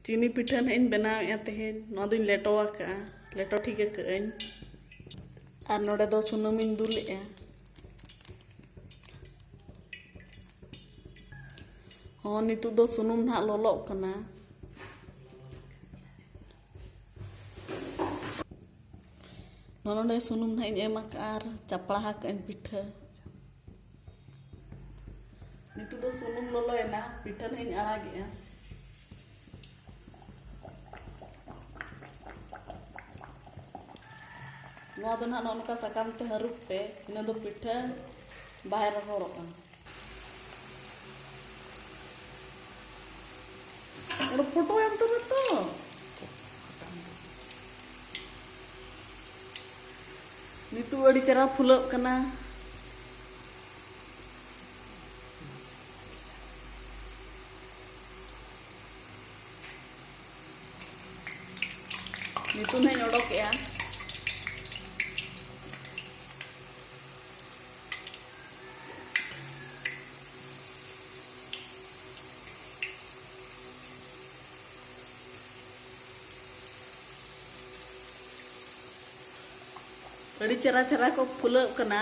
चीनी पिठा इन बनावे तेहन नोदिन लेटोवा का लेटो ठीक कइन और नोडे दो सुनुम इन दुले हाँ नितु दो सुनुम ना लोलो कना नोडे सुनुम ना इन एमक आर चपड़ा कइन पिठा नितु दो सुनुम लोलो एना पिठा ना इन आगे नोआ दो ना नोनका सकाम ते हरुप पे इन दो पिठा बाहर रोकन और फोटो एम तो नितु अड़ी चरा फुलप कना नितु नहीं ओडोक या अड़ी चरा चरा को फुलप कना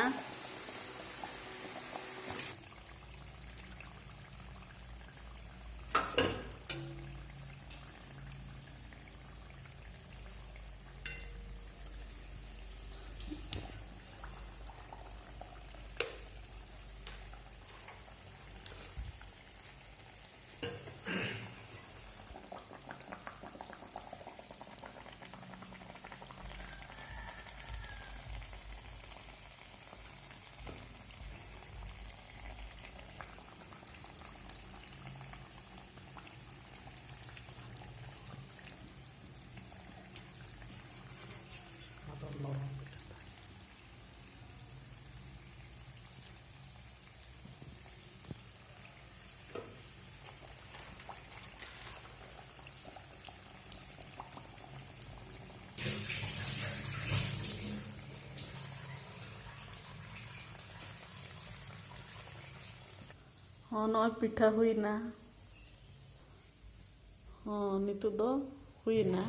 हाँ नॉय पिठा हुई ना हाँ नितु दो हुई ना।